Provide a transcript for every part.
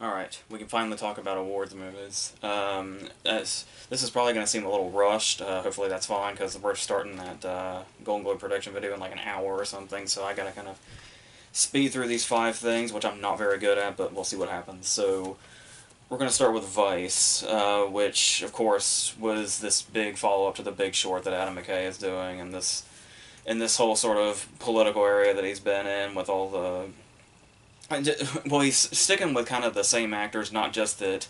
Alright, we can finally talk about awards movies. This is probably going to seem a little rushed. Hopefully that's fine, because we're starting that Golden Globe prediction video in like an hour or something, so I gotta kind of speed through these five things, which I'm not very good at, but we'll see what happens. So, we're going to start with Vice, which, of course, was this big follow-up to The Big Short that Adam McKay is doing, and this whole sort of political area that he's been in with all the... Well, he's sticking with kind of the same actors, not just that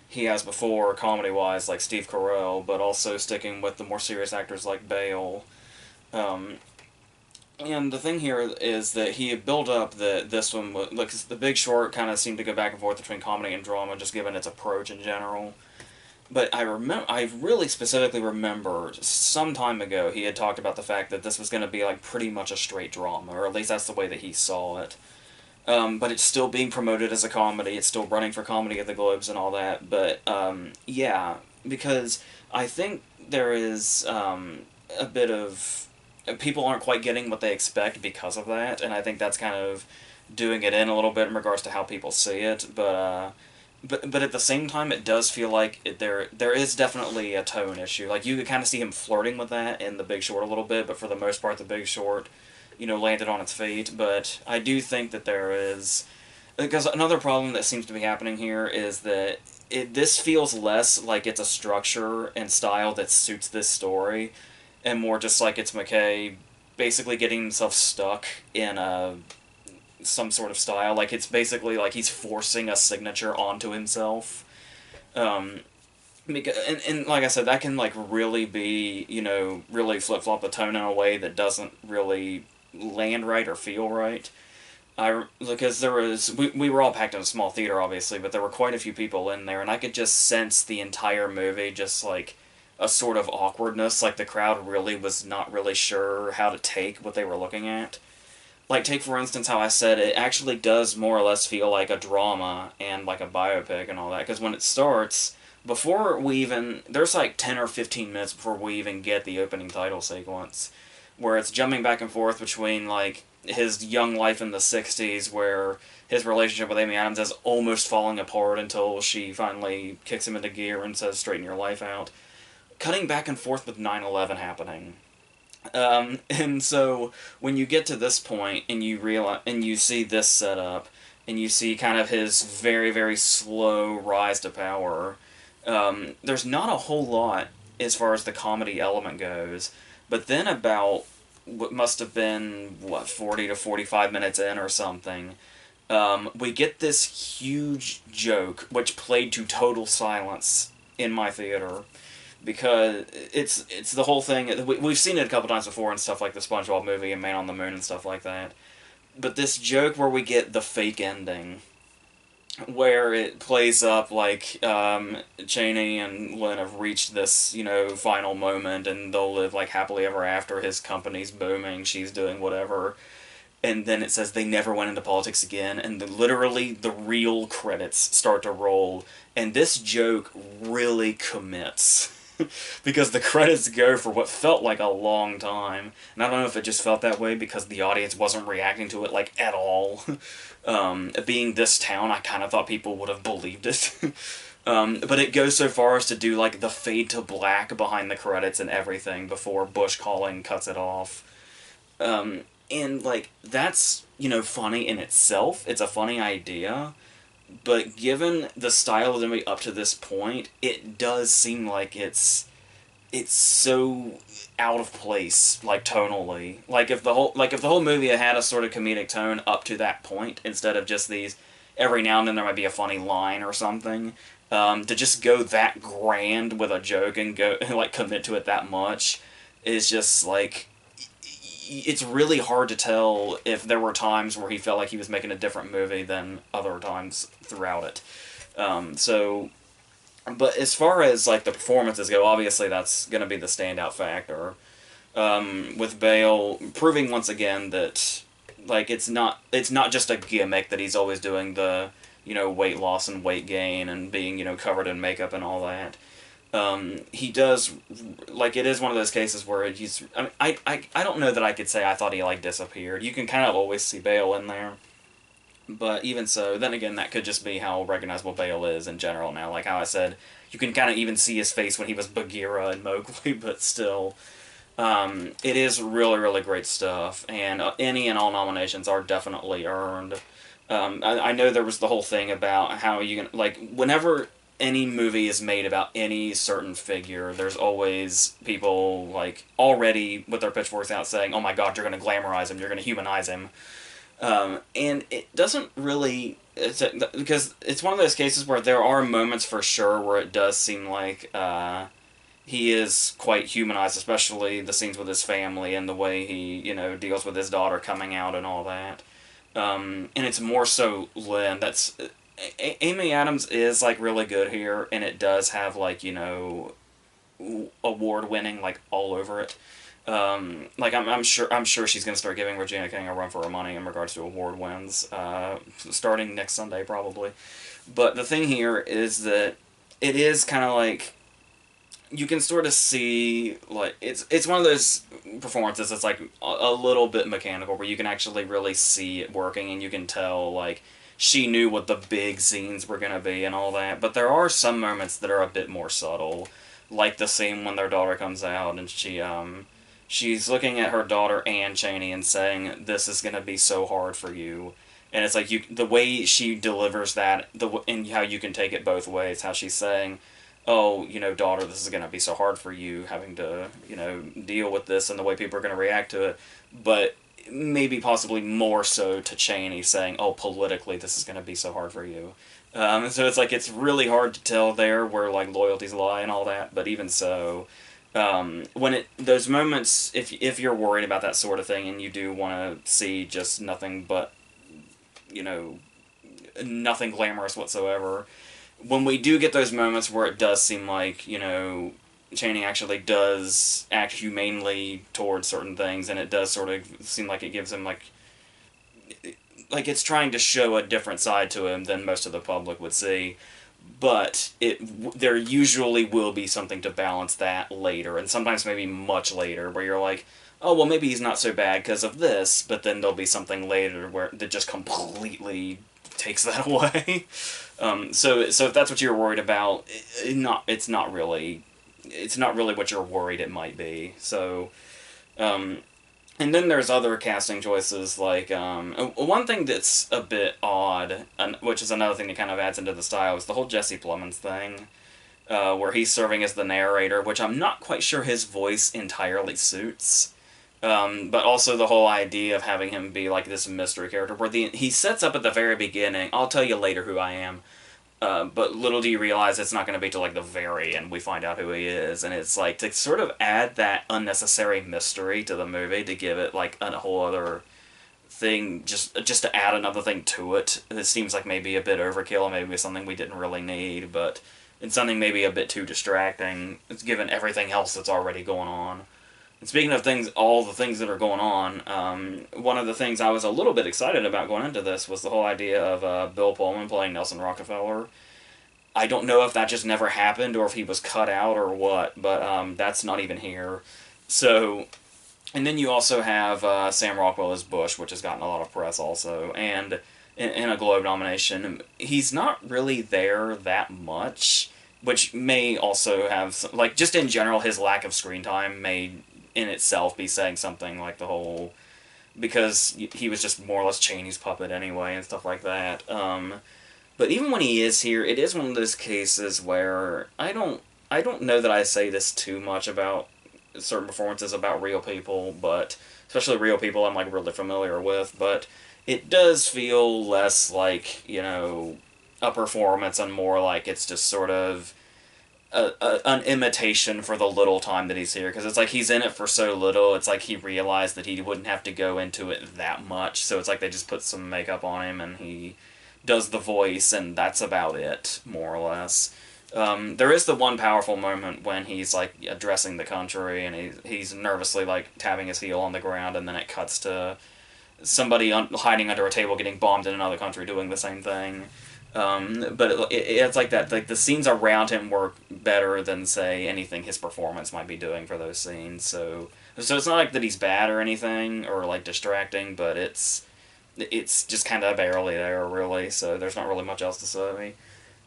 he has before, comedy-wise, like Steve Carell, but also sticking with the more serious actors like Bale. Um, and the thing here is that he had built up that this one, like, The Big Short kind of seemed to go back and forth between comedy and drama, just given its approach in general. But I really specifically remember some time ago he had talked about the fact that this was going to be like pretty much a straight drama, or at least that's the way that he saw it. But it's still being promoted as a comedy. It's still running for comedy at the Globes and all that. But yeah, because I think there is a bit of people aren't quite getting what they expect because of that, and I think that's kind of doing it in a little bit in regards to how people see it. But at the same time, it does feel like there is definitely a tone issue. Like you could kind of see him flirting with that in The Big Short a little bit, but for the most part, The Big Short, landed on its feet. But I do think that there is, because another problem that seems to be happening here is that this feels less like it's a structure and style that suits this story, and more just like it's McKay basically getting himself stuck in some sort of style. Like it's basically like he's forcing a signature onto himself. Um, and like I said, that can like really be, really flip flop the tone in a way that doesn't really land right or feel right. Because we were all packed in a small theater, obviously, but there were quite a few people in there, and I could just sense the entire movie just like a sort of awkwardness. Like the crowd really was not really sure how to take what they were looking at. Like, take for instance how I said it actually does more or less feel like a drama and like a biopic and all that. Because when it starts, before we even. There's like 10 or 15 minutes before we even get the opening title sequence, where it's jumping back and forth between, like, his young life in the 60s, where his relationship with Amy Adams is almost falling apart until she finally kicks him into gear and says, straighten your life out. Cutting back and forth with 9/11 happening. And so when you get to this point and you realize and you see this setup and you see kind of his very very slow rise to power, there's not a whole lot as far as the comedy element goes. But then about what must have been 40 to 45 minutes in or something, we get this huge joke which played to total silence in my theater because it's the whole thing. We've seen it a couple times before and stuff like the SpongeBob movie and Man on the Moon and stuff like that. But this joke where we get the fake ending, where it plays up like Cheney and Lynn have reached this, final moment and they'll live like happily ever after. His company's booming, she's doing whatever. And then it says they never went into politics again, and literally the real credits start to roll, and this joke really commits. Because the credits go for what felt like a long time, and I don't know if it just felt that way because the audience wasn't reacting to it like at all. Being this town, I kind of thought people would have believed it. But it goes so far as to do like the fade to black behind the credits and everything before Bush calling cuts it off. And like that's funny in itself. It's a funny idea, but given the style of the movie up to this point, it does seem like it's so out of place, like tonally. Like if the whole movie had a sort of comedic tone up to that point, instead of just these every now and then there might be a funny line or something. To just go that grand with a joke and go like commit to it that much is just like it's really hard to tell if there were times where he felt like he was making a different movie than other times throughout it. But as far as like the performances go, obviously that's going to be the standout factor. With Bale proving once again that like it's not just a gimmick that he's always doing the weight loss and weight gain and being covered in makeup and all that. He does, like, it is one of those cases where he's, I mean, I don't know that I could say I thought he, like, disappeared. You can kind of always see Bale in there. But even so, then again, that could just be how recognizable Bale is in general now. Like how I said, you can kind of even see his face when he was Bagheera and Mowgli, but still, it is really, really great stuff. And any and all nominations are definitely earned. I know there was the whole thing about how you can, like, whenever any movie is made about any certain figure, there's always people, like, already with their pitchforks out saying, oh my god, you're going to glamorize him, you're going to humanize him. And it doesn't really, because it's one of those cases where there are moments for sure where it does seem like he is quite humanized, especially the scenes with his family and the way he, deals with his daughter coming out and all that. And it's more so Lynn. Amy Adams is like really good here, and it does have like award winning like all over it. Like I'm sure she's gonna start giving Regina King a run for her money in regards to award wins, starting next Sunday probably. But the thing here is that it is kind of like you can sort of see like it's one of those performances that's like a little bit mechanical where you can actually really see it working and you can tell like she knew what the big scenes were going to be and all that, but there are some moments that are a bit more subtle, like the scene when their daughter comes out and she's looking at her daughter Anne Chaney and saying this is going to be so hard for you. And it's like the way she delivers that, and how you can take it both ways. How she's saying, oh, daughter, this is going to be so hard for you having to, deal with this and the way people are going to react to it. But maybe possibly more so to Chaney saying, oh, politically, this is going to be so hard for you. So it's like, it's really hard to tell there where, like, loyalties lie and all that. But even so, those moments, if you're worried about that sort of thing and you do want to see just nothing but, nothing glamorous whatsoever, when we do get those moments where it does seem like, Channing actually does act humanely towards certain things, and it does sort of seem like it gives him, like it's trying to show a different side to him than most of the public would see. But there usually will be something to balance that later, and sometimes maybe much later, where you're like, oh, well, maybe he's not so bad because of this, but then there'll be something later that just completely takes that away. So if that's what you're worried about, it's not really what you're worried it might be. So, and then there's other casting choices, like, one thing that's a bit odd, which is another thing that kind of adds into the style, is the whole Jesse Plemons thing, where he's serving as the narrator, which I'm not quite sure his voice entirely suits. But also the whole idea of having him be like this mystery character, where he sets up at the very beginning, I'll tell you later who I am, but little do you realize it's not going to be till like the very end we find out who he is, and it's like to sort of add that unnecessary mystery to the movie to give it like a whole other thing, just to add another thing to it. It seems like maybe a bit overkill, maybe something we didn't really need, but it's something maybe a bit too distracting, given everything else that's already going on. And speaking of all the things that are going on, one of the things I was a little bit excited about going into this was the whole idea of Bill Pullman playing Nelson Rockefeller. I don't know if that just never happened or if he was cut out or what, but that's not even here. So, and then you also have Sam Rockwell as Bush, which has gotten a lot of press also, and in a Globe nomination. He's not really there that much, which may also have, like, just in general, his lack of screen time may in itself be saying something, like the whole, because he was just more or less Cheney's puppet anyway and stuff like that. But even when he is here, it is one of those cases where I don't know that I say this too much about certain performances about real people, but especially real people I'm like really familiar with, but it does feel less like, a performance and more like it's just sort of an imitation for the little time that he's here, because it's like he's in it for so little. It's like he realized that he wouldn't have to go into it that much, so it's like they just put some makeup on him and he does the voice, and that's about it, more or less. There is the one powerful moment when he's like addressing the country and he's nervously like tapping his heel on the ground, and then it cuts to somebody hiding under a table getting bombed in another country doing the same thing. But it's like that. Like the scenes around him work better than, say, anything his performance might be doing for those scenes. So it's not like that he's bad or anything or like distracting, but it's it's just kind of barely there, really, so there's not really much else to say.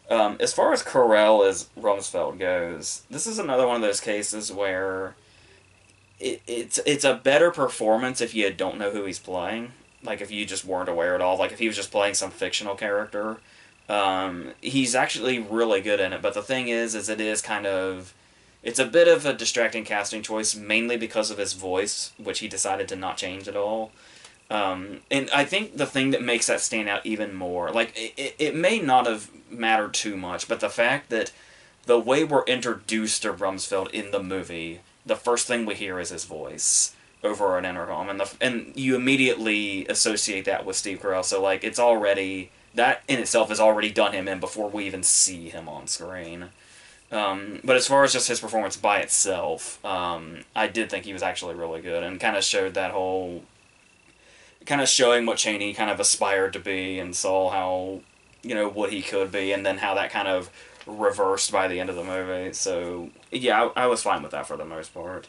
As far as Carell as Rumsfeld goes, this is another one of those cases where it's a better performance if you don't know who he's playing. Like if you just weren't aware at all. Like if he was just playing some fictional character. He's actually really good in it. But the thing is it is kind of it's a bit of a distracting casting choice, mainly because of his voice, which he decided to not change at all. And I think the thing that makes that stand out even more, like, it may not have mattered too much, but the fact that the way we're introduced to Rumsfeld in the movie, the first thing we hear is his voice over an intercom, and you immediately associate that with Steve Carell. So like, it's already that in itself has already done him in before we even see him on screen. But as far as just his performance by itself, I did think he was actually really good and kind of showed that whole kind of showing what Chaney kind of aspired to be and saw how, what he could be, and then how that kind of reversed by the end of the movie. So, yeah, I was fine with that for the most part.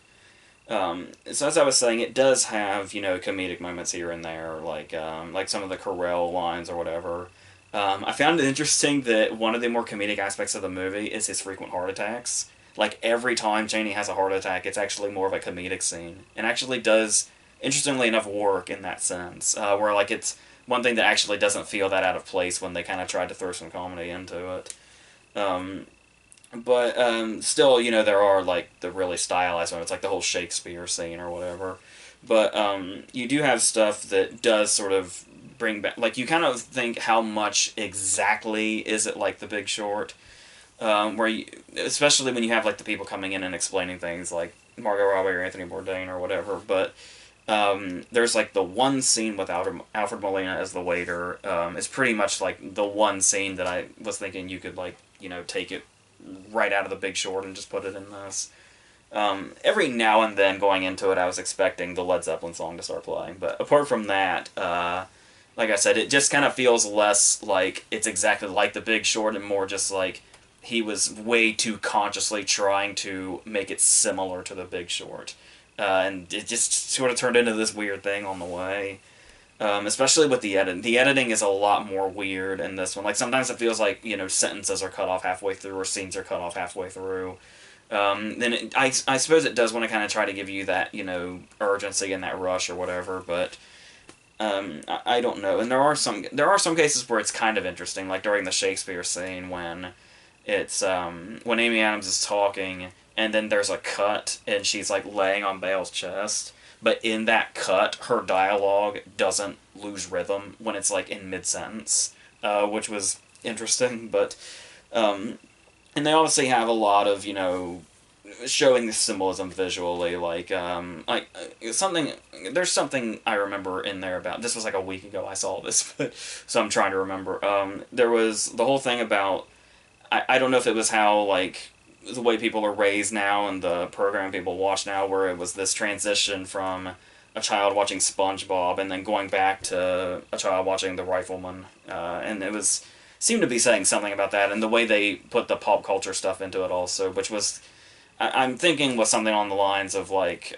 So as I was saying, it does have, comedic moments here and there, like some of the Carell lines or whatever. I found it interesting that one of the more comedic aspects of the movie is his frequent heart attacks. Like, every time Chaney has a heart attack, it's actually more of a comedic scene. And actually does, interestingly enough, work in that sense. Where, like, it's one thing that actually doesn't feel that out of place when they kind of tried to throw some comedy into it. Um, but still, there are, like, the really stylized moments, like the whole Shakespeare scene or whatever. But you do have stuff that does sort of bring back, like, you kind of think how much exactly is it like The Big Short, where you, especially when you have, like, the people coming in and explaining things like Margot Robbie or Anthony Bourdain or whatever. But there's, like, the one scene with Alfred Molina as the waiter. It's pretty much like the one scene that I was thinking you could, like, take it right out of The Big Short and just put it in this. Every now and then going into it, I was expecting the Led Zeppelin song to start playing, but apart from that, like I said, it just kind of feels less like it's exactly like The Big Short and more just like he was way too consciously trying to make it similar to The Big Short. And it just sort of turned into this weird thing on the way. Especially with the edit. The editing is a lot more weird in this one. Like, sometimes it feels like, sentences are cut off halfway through or scenes are cut off halfway through. Then I suppose it does want to kind of try to give you that, urgency and that rush or whatever, but I don't know. And there are some cases where it's kind of interesting, like during the Shakespeare scene when it's when Amy Adams is talking and then there's a cut and she's like laying on Bale's chest, but in that cut her dialogue doesn't lose rhythm when it's like in mid-sentence, which was interesting. But and they obviously have a lot of, showing the symbolism visually, something, there's something I remember in there about, this was like a week ago I saw this, but, so I'm trying to remember, there was the whole thing about, I don't know if it was how, like, the way people are raised now and the program people watch now, where it was this transition from a child watching SpongeBob and then going back to a child watching The Rifleman, and it was, seemed to be saying something about that, and the way they put the pop culture stuff into it also, which was, I'm thinking was something on the lines of, like,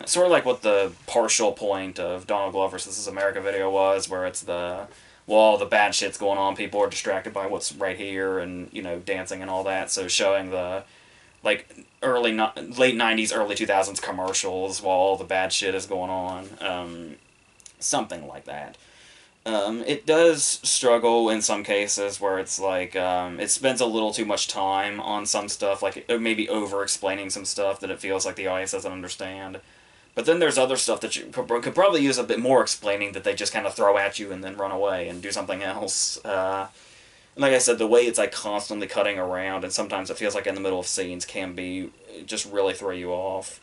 sort of like what the partial point of Donald Glover's This Is America video was, where it's the, well, all the bad shit's going on, people are distracted by what's right here, and, dancing and all that, so showing the, like, late 90s, early 2000s commercials while all the bad shit is going on, something like that. It does struggle in some cases where it's like, it spends a little too much time on some stuff, like maybe over-explaining some stuff that it feels like the audience doesn't understand. But then there's other stuff that you could probably use a bit more explaining that they just kind of throw at you and then run away and do something else. Like I said, the way it's like constantly cutting around, and sometimes it feels like in the middle of scenes, can be just really throw you off.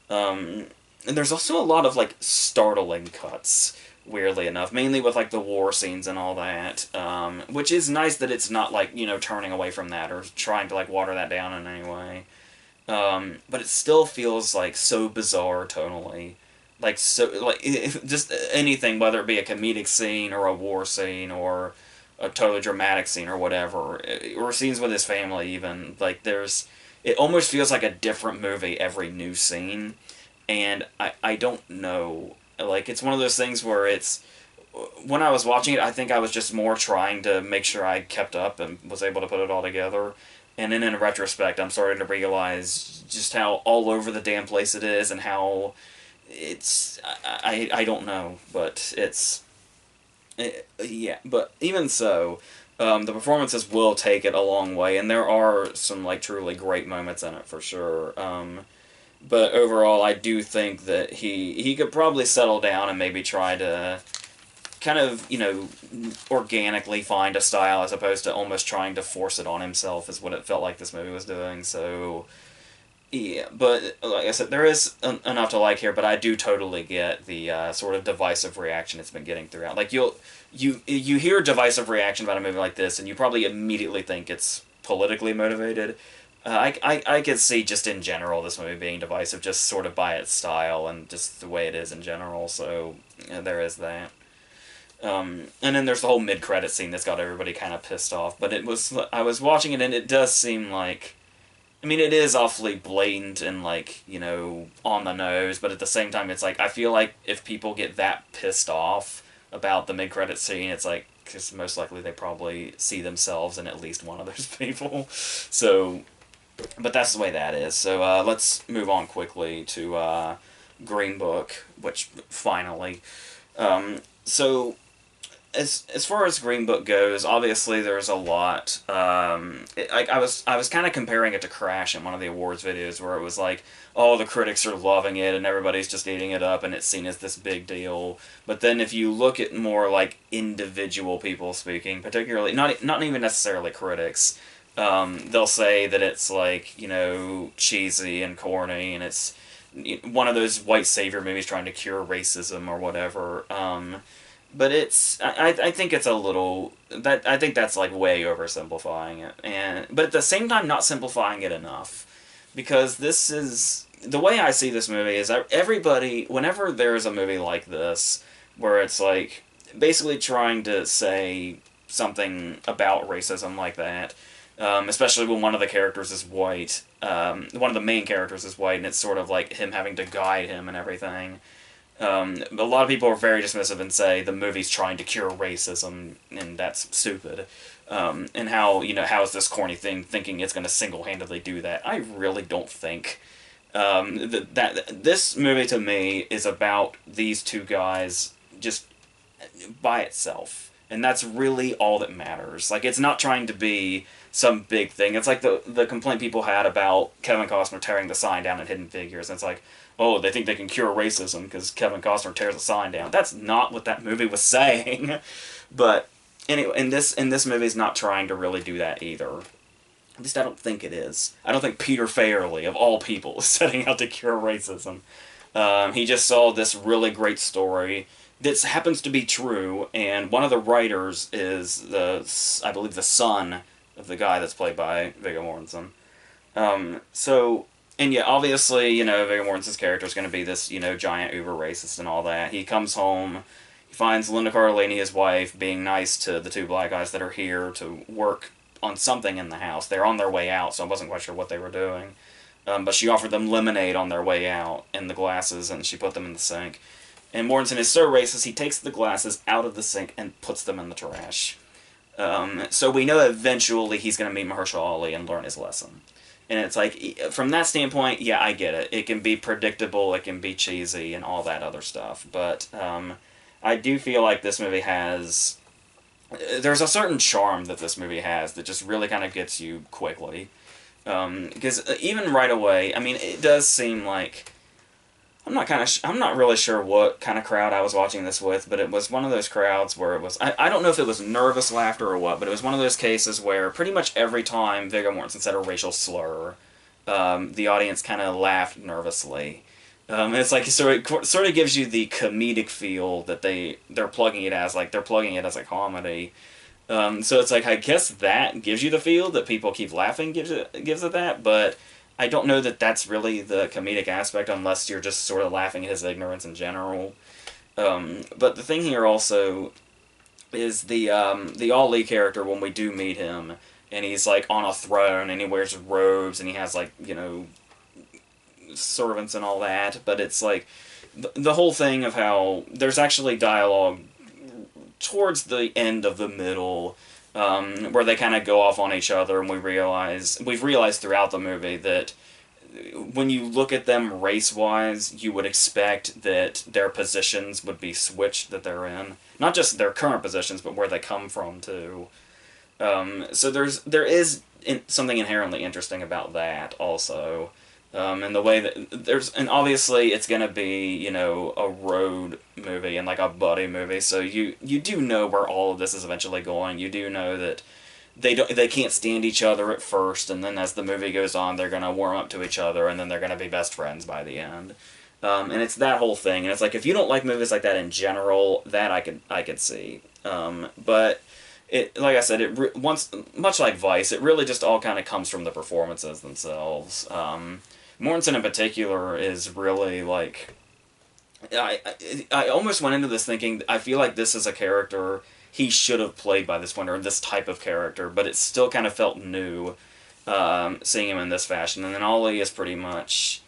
And there's also a lot of like startling cuts, weirdly enough, mainly with like the war scenes and all that, which is nice that it's not like, turning away from that or trying to like water that down in any way. But it still feels like so bizarre tonally. Like, so, like, just anything, whether it be a comedic scene or a war scene or a totally dramatic scene or whatever, or scenes with his family even, like, it almost feels like a different movie every new scene, and I don't know, like, it's one of those things where it's, when I was watching it, I think I was just more trying to make sure I kept up and was able to put it all together. And then in retrospect, I'm starting to realize just how all over the damn place it is, and how it's I don't know, but yeah. But even so, the performances will take it a long way, and there are some like truly great moments in it for sure. But overall, I do think that he could probably settle down and maybe try to kind of, organically find a style as opposed to almost trying to force it on himself, is what it felt like this movie was doing. So yeah, but like I said, there is enough to like here, but I do totally get the sort of divisive reaction it's been getting throughout. Like you hear divisive reaction about a movie like this, and you probably immediately think it's politically motivated. I could see just in general this movie being divisive, just sort of by its style and just the way it is in general. So yeah, there is that. And then there's the whole mid-credit scene that's got everybody kind of pissed off. But I was watching it, and it does seem like, I mean, it is awfully blatant and, like, on the nose, but at the same time, it's like, I feel like if people get that pissed off about the mid-credit scene, it's like, because most likely they probably see themselves in at least one of those people. So, but that's the way that is. So, let's move on quickly to, Green Book, which, finally. So, as far as Green Book goes, obviously there's a lot. I was kind of comparing it to Crash in one of the awards videos, where it was like, oh, the critics are loving it and everybody's just eating it up and it's seen as this big deal. But then if you look at more like individual people speaking, particularly not even necessarily critics, they'll say that it's like, cheesy and corny, and it's one of those white savior movies trying to cure racism or whatever. But I think it's a little, I think that's like way oversimplifying it, but at the same time not simplifying it enough, because this is, the way I see this movie is everybody, whenever there's a movie like this, where it's like basically trying to say something about racism like that, especially when one of the characters is white, one of the main characters is white, and it's sort of like him having to guide him and everything. A lot of people are very dismissive and say the movie's trying to cure racism, and that's stupid. And how is this corny thing thinking it's going to single-handedly do that? I really don't think. That this movie to me is about these two guys just by itself. And that's really all that matters. Like, it's not trying to be some big thing. It's like the complaint people had about Kevin Costner tearing the sign down in Hidden Figures. And it's like, oh, they think they can cure racism because Kevin Costner tears the sign down. That's not what that movie was saying. But anyway, and this movie's not trying to really do that either. At least I don't think it is. I don't think Peter Farrelly, of all people, is setting out to cure racism. He just saw this really great story that happens to be true, and one of the writers is I believe the son of the guy that's played by Viggo Mortensen. And yeah, obviously, Viggo Mortensen's character is going to be this, giant uber racist and all that. He comes home, he finds Linda Cardellini, his wife, being nice to the two black guys that are here to work on something in the house. They're on their way out, so I wasn't quite sure what they were doing. But she offered them lemonade on their way out in the glasses, and she put them in the sink. And Mortensen is so racist, he takes the glasses out of the sink and puts them in the trash. So we know eventually he's going to meet Mahershala Ali and learn his lesson. And it's like, from that standpoint, yeah, I get it. It can be predictable, it can be cheesy, and all that other stuff. But I do feel like this movie has... There's a certain charm that this movie has that just really kind of gets you quickly. Because even right away, I mean, it does seem like... I'm not really sure what kind of crowd I was watching this with, but it was one of those crowds where it was... I don't know if it was nervous laughter or what, but it was one of those cases where pretty much every time Viggo Mortensen said a racial slur, the audience kind of laughed nervously. And it's like, so it sort of gives you the comedic feel that they're plugging it as, like, they're plugging it as a comedy. So it's like, I guess that gives you the feel that people keep laughing gives it that, but... I don't know that that's really the comedic aspect unless you're just sort of laughing at his ignorance in general. But the thing here also is the Ali character, when we do meet him, and he's like on a throne and he wears robes and he has like, servants and all that, but it's like the whole thing of how there's actually dialogue towards the end of the middle, where they kind of go off on each other, and we've realized throughout the movie that when you look at them race-wise, you would expect that their positions would be switched that they're in. Not just their current positions, but where they come from, too. So there is something inherently interesting about that, also. And the way that and obviously it's going to be, you know, a road movie and like a buddy movie, so you do know where all of this is eventually going. You do know that they can't stand each other at first, and then as the movie goes on, they're gonna warm up to each other, and then they're gonna be best friends by the end. And it's that whole thing, and it's like if you don't like movies like that in general, that I could see. But it, like I said, much like Vice, it really just all kind of comes from the performances themselves. Mortensen in particular is really like I almost went into this thinking I feel like this is a character he should have played by this point, or this type of character, but it still kind of felt new seeing him in this fashion. And then Ollie is pretty much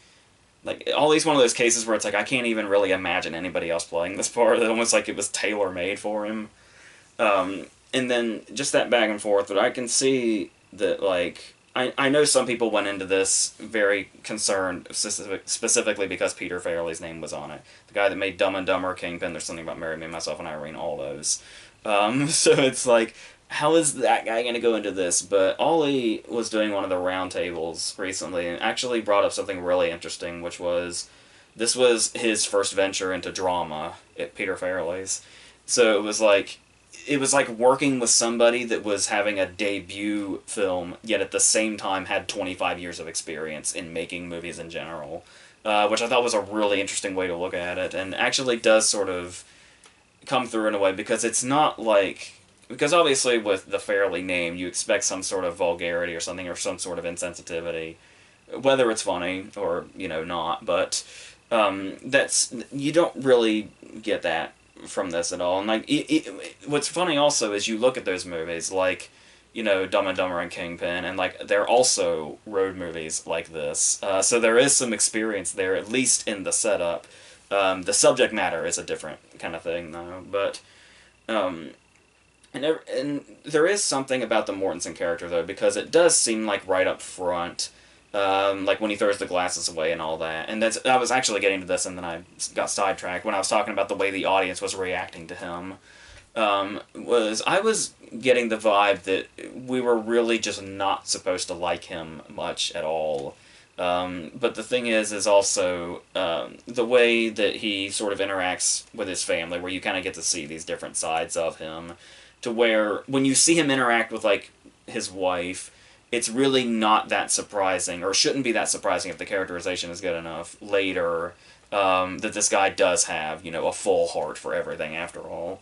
like Ollie's one of those cases where it's like I can't even really imagine anybody else playing this part. It's almost like it was tailor made for him. And then just that back and forth, but I can see that like I know some people went into this very concerned, specifically because Peter Farrelly's name was on it. The guy that made Dumb and Dumber, Kingpin, There's Something About Mary, Me, Myself, and Irene, all those. So it's like, how is that guy going to go into this? But Ollie was doing one of the roundtables recently and actually brought up something really interesting, which was, this was his first venture into drama at Peter Farrelly's. So it was like working with somebody that was having a debut film, yet at the same time had 25 years of experience in making movies in general, which I thought was a really interesting way to look at it, and actually does sort of come through in a way, because it's not like... Because obviously with the Farrelly name, you expect some sort of vulgarity or something, or some sort of insensitivity, whether it's funny or, you know, not, but that's... You don't really get that from this at all. And like what's funny also is you look at those movies like, you know, Dumb and Dumber and Kingpin, and like they're also road movies like this. So there is some experience there, at least in the setup. The subject matter is a different kind of thing though, but and there is something about the Mortensen character though, because it does seem like right up front, like when he throws the glasses away and all that. And I was actually getting to this, and then I got sidetracked when I was talking about the way the audience was reacting to him. I was getting the vibe that we were really just not supposed to like him much at all. But the thing is also the way that he sort of interacts with his family, where you kind of get to see these different sides of him, to where when you see him interact with like his wife, it's really not that surprising, or shouldn't be that surprising if the characterization is good enough later, that this guy does have, you know, a full heart for everything after all.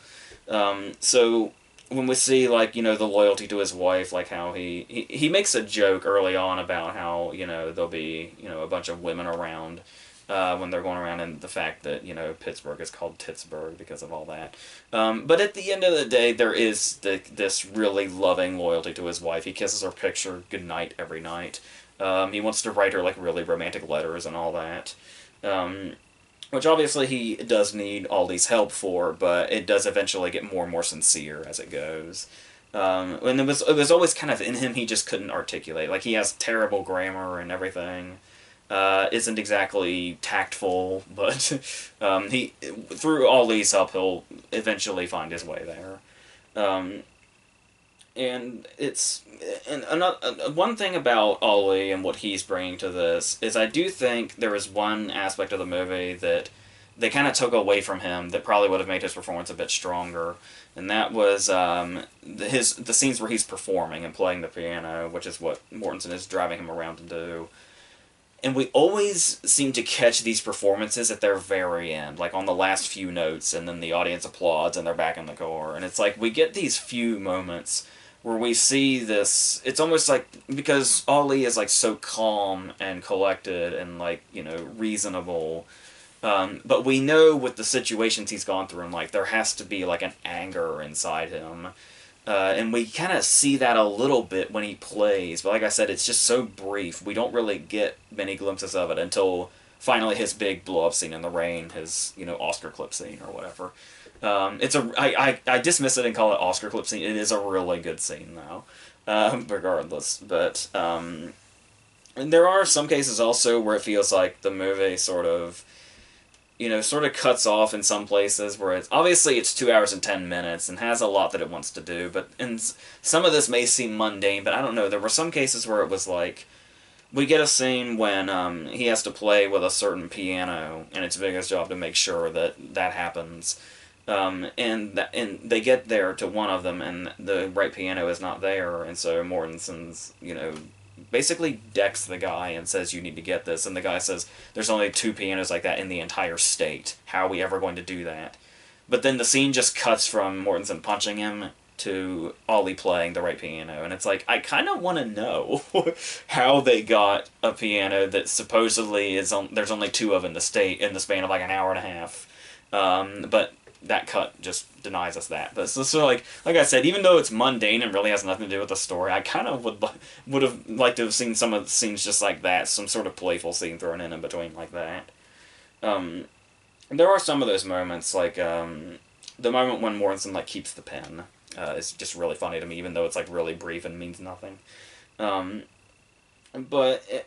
So when we see, like, you know, the loyalty to his wife, like how he makes a joke early on about how, you know, there'll be, you know, a bunch of women around when they're going around, and the fact that, you know, Pittsburgh is called Titsburg because of all that. But at the end of the day, there is this really loving loyalty to his wife. He kisses her picture goodnight every night. He wants to write her, like, really romantic letters and all that. Which obviously he does need all these help for, but it does eventually get more and more sincere as it goes. And it was always kind of in him, he just couldn't articulate. Like, he has terrible grammar and everything. Isn't exactly tactful, but he, through all these help, he'll eventually find his way there. And another one thing about Ollie and what he's bringing to this is, I do think there is one aspect of the movie that they kind of took away from him that probably would have made his performance a bit stronger, and that was the scenes where he's performing and playing the piano, which is what Mortensen is driving him around to do. And we always seem to catch these performances at their very end, like on the last few notes, and then the audience applauds and they're back in the car. And it's like, we get these few moments where we see this, it's almost like, because Ollie is like so calm and collected and like, you know, reasonable, but we know with the situations he's gone through in life, there has to be like an anger inside him. And we kind of see that a little bit when he plays, but like I said, it's just so brief. We don't really get many glimpses of it until finally his big blow-up scene in the rain, his, you know, Oscar clip scene or whatever. I dismiss it and call it Oscar clip scene. It is a really good scene though, regardless. But and there are some cases also where it feels like the movie sort of, sort of cuts off in some places where it's obviously it's 2 hours and 10 minutes and has a lot that it wants to do. But and some of this may seem mundane, but I don't know. There were some cases where it was like we get a scene when he has to play with a certain piano, and it's Viggo's job to make sure that that happens. And they get there to one of them, and the right piano is not there, and so Mortensen's, basically decks the guy and says, you need to get this, and the guy says, there's only 2 pianos like that in the entire state. How are we ever going to do that? But then the scene just cuts from Mortensen punching him to Ollie playing the right piano, and it's like, I kind of want to know how they got a piano that supposedly there's only 2 of in the state in the span of like an hour and a half. But that cut just denies us that. But so like I said, even though it's mundane and really has nothing to do with the story, I kind of would have liked to have seen some of the scenes just like that, some sort of playful scene thrown in between like that. There are some of those moments, like the moment when Mortensen like keeps the pen is just really funny to me, even though it's like really brief and means nothing. But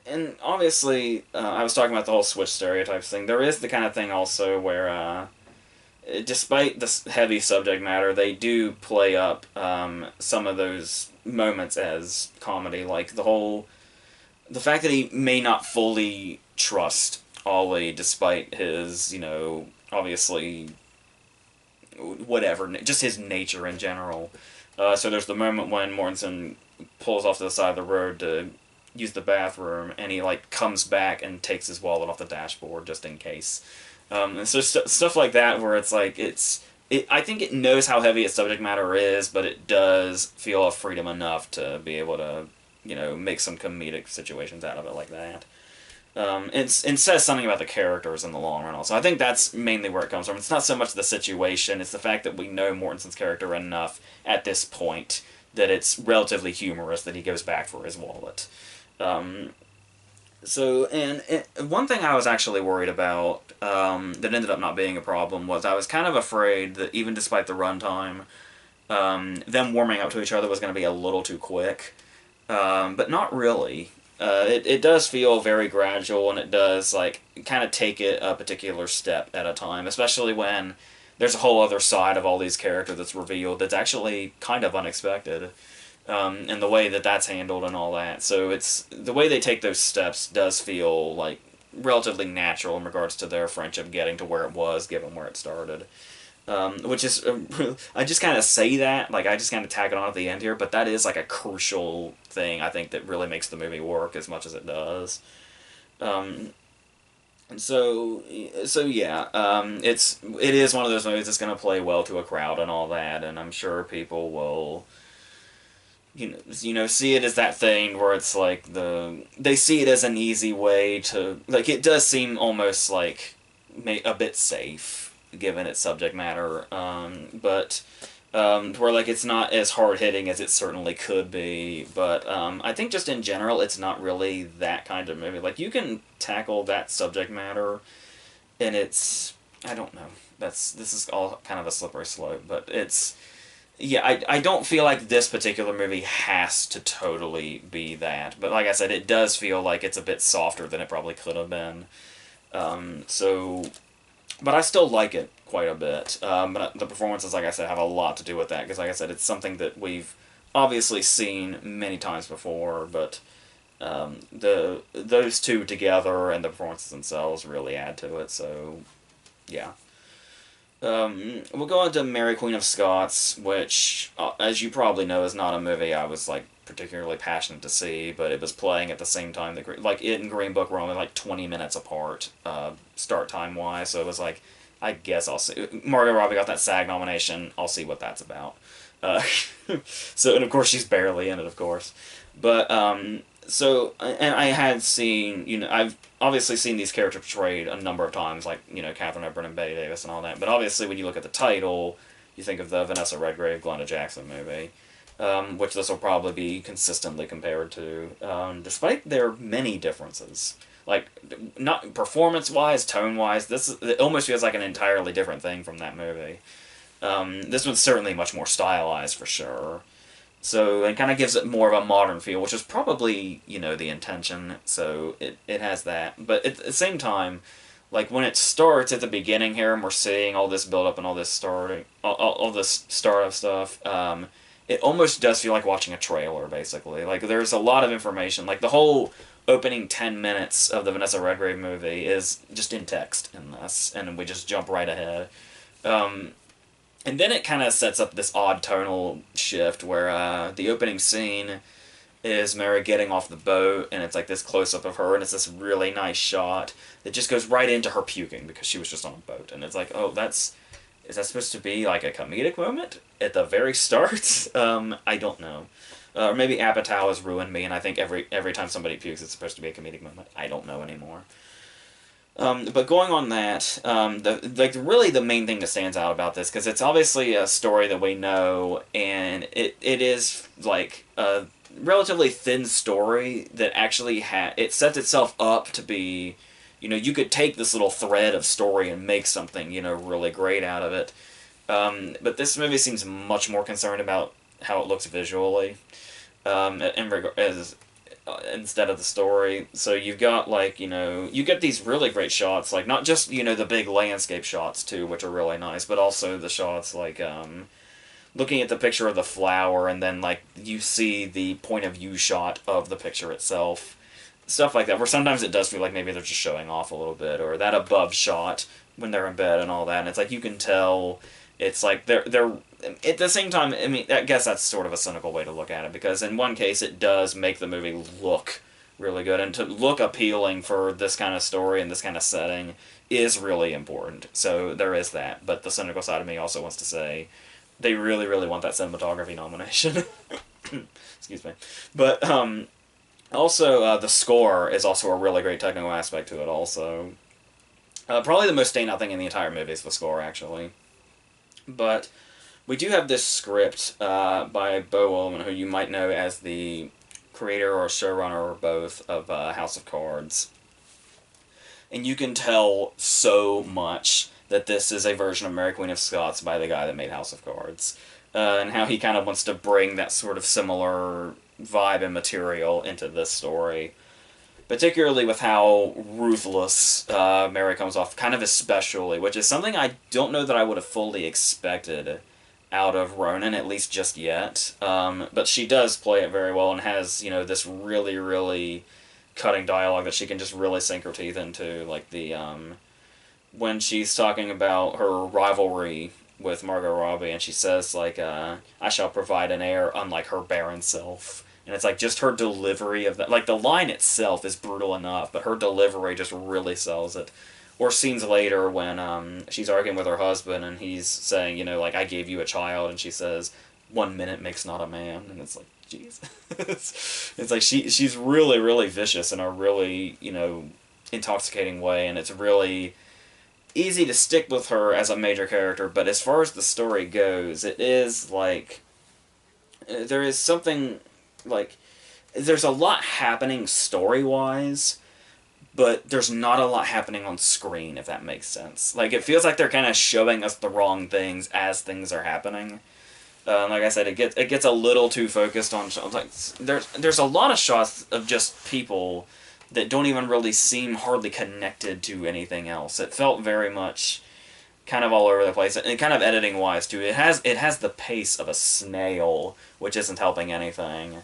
and obviously, I was talking about the whole switch stereotypes thing. There is the kind of thing also where despite the heavy subject matter, they do play up some of those moments as comedy, like the fact that he may not fully trust Ollie despite his, obviously, whatever, just his nature in general. So there's the moment when Mortensen pulls off to the side of the road to use the bathroom, and he like comes back and takes his wallet off the dashboard just in case. And so stuff like that where it's like I think it knows how heavy its subject matter is, but it does feel a freedom enough to be able to make some comedic situations out of it like that. And says something about the characters in the long run also. I think that's mainly where it comes from. It's not so much the situation, it's the fact that we know Mortensen's character enough at this point that it's relatively humorous that he goes back for his wallet. And one thing I was actually worried about that ended up not being a problem was I was kind of afraid that even despite the runtime, them warming up to each other was going to be a little too quick. But not really. It does feel very gradual, and it does like kind of take it a particular step at a time, especially when there's a whole other side of all these characters that's revealed that's actually kind of unexpected. And the way that that's handled and all that. So it's the way they take those steps does feel like relatively natural in regards to their friendship getting to where it was, given where it started. Which is, I just kind of say that, like I just kind of tag it on at the end here, but that is like a crucial thing I think that really makes the movie work as much as it does. So yeah, it is one of those movies that's going to play well to a crowd and all that, and I'm sure people will see it as that thing where it's like they see it as an easy way to, like, it does seem almost like a bit safe given its subject matter, but where like it's not as hard hitting as it certainly could be. But I think just in general, it's not really that kind of movie. Like you can tackle that subject matter, and I don't know. This is all kind of a slippery slope, but it's. Yeah, I don't feel like this particular movie has to totally be that. But like I said, it does feel like it's a bit softer than it probably could have been. But I still like it quite a bit. But the performances, like I said, have a lot to do with that. Because like I said, it's something that we've obviously seen many times before. But those two together and the performances themselves really add to it. So, yeah. We'll go on to Mary Queen of Scots, which, as you probably know, is not a movie I was, like, particularly passionate to see, but it was playing at the same time that, like, it and Green Book were only, like, 20 minutes apart, start time-wise, so it was like, I guess I'll see. Margot Robbie got that SAG nomination, I'll see what that's about. So, and of course, she's barely in it, of course. But, and I had seen, I've obviously seen these characters portrayed a number of times, like, Catherine Hepburn and Bette Davis and all that, but obviously when you look at the title, you think of the Vanessa Redgrave, Glenda Jackson movie, which this will probably be consistently compared to, despite their many differences. Like, not performance-wise, tone-wise, it almost feels like an entirely different thing from that movie. This one's certainly much more stylized for sure. So it kind of gives it more of a modern feel, which is probably, the intention. So it has that. But at the same time, like when it starts at the beginning here, and we're seeing all this build up and all this starting, all this startup stuff. It almost does feel like watching a trailer, basically. Like there's a lot of information. Like the whole opening 10 minutes of the Vanessa Redgrave movie is just in text in this, and we just jump right ahead. Um, and then it kind of sets up this odd tonal shift where the opening scene is Mary getting off the boat, and it's like this close up of her, and it's this really nice shot that just goes right into her puking because she was just on a boat, and it's like, oh, is that supposed to be like a comedic moment at the very start? I don't know. Or maybe Apatow has ruined me, and I think every time somebody pukes, it's supposed to be a comedic moment. I don't know anymore. But going on that, really the main thing that stands out about this, because it's obviously a story that we know, and it is like a relatively thin story that actually it sets itself up to be, you could take this little thread of story and make something, really great out of it. But this movie seems much more concerned about how it looks visually, instead of the story. So you've got you get these really great shots, like not just the big landscape shots too, which are really nice, but also the shots like looking at the picture of the flower, and then like you see the point of view shot of the picture itself, stuff like that. Where sometimes it does feel like maybe they're just showing off a little bit, or that above shot when they're in bed and all that. And it's like you can tell it's like they're at the same time. I mean, I guess that's sort of a cynical way to look at it, because in one case it does make the movie look really good, and to look appealing for this kind of story and this kind of setting is really important. So there is that. But the cynical side of me also wants to say they really, really want that cinematography nomination. Excuse me. But also the score is also a really great technical aspect to it also. Probably the most standout thing in the entire movie is the score, actually. But we do have this script by Beau Willimon, who you might know as the creator or showrunner or both of House of Cards. And you can tell so much that this is a version of Mary Queen of Scots by the guy that made House of Cards. And how he kind of wants to bring that sort of similar vibe and material into this story. Particularly with how ruthless Mary comes off, kind of especially, which is something I don't know that I would have fully expected out of Ronan, at least just yet. But she does play it very well and has, this really, really cutting dialogue that she can just really sink her teeth into. Like when she's talking about her rivalry with Margot Robbie, and she says, like, I shall provide an heir unlike her barren self. And it's like just her delivery of that. Like the line itself is brutal enough, but her delivery just really sells it. Or scenes later when she's arguing with her husband and he's saying, like, I gave you a child, and she says, 1 minute makes not a man. And it's like, jeez. it's like she's really, really vicious in a really, intoxicating way, and it's really easy to stick with her as a major character. But as far as the story goes, it is like there is something like there's a lot happening story-wise, but there's not a lot happening on screen, if that makes sense. Like, it feels like they're kind of showing us the wrong things as things are happening. Like I said, it gets a little too focused on like there's a lot of shots of just people that don't even really seem hardly connected to anything else. It felt very much kind of all over the place, and kind of editing wise too. It has the pace of a snail, which isn't helping anything.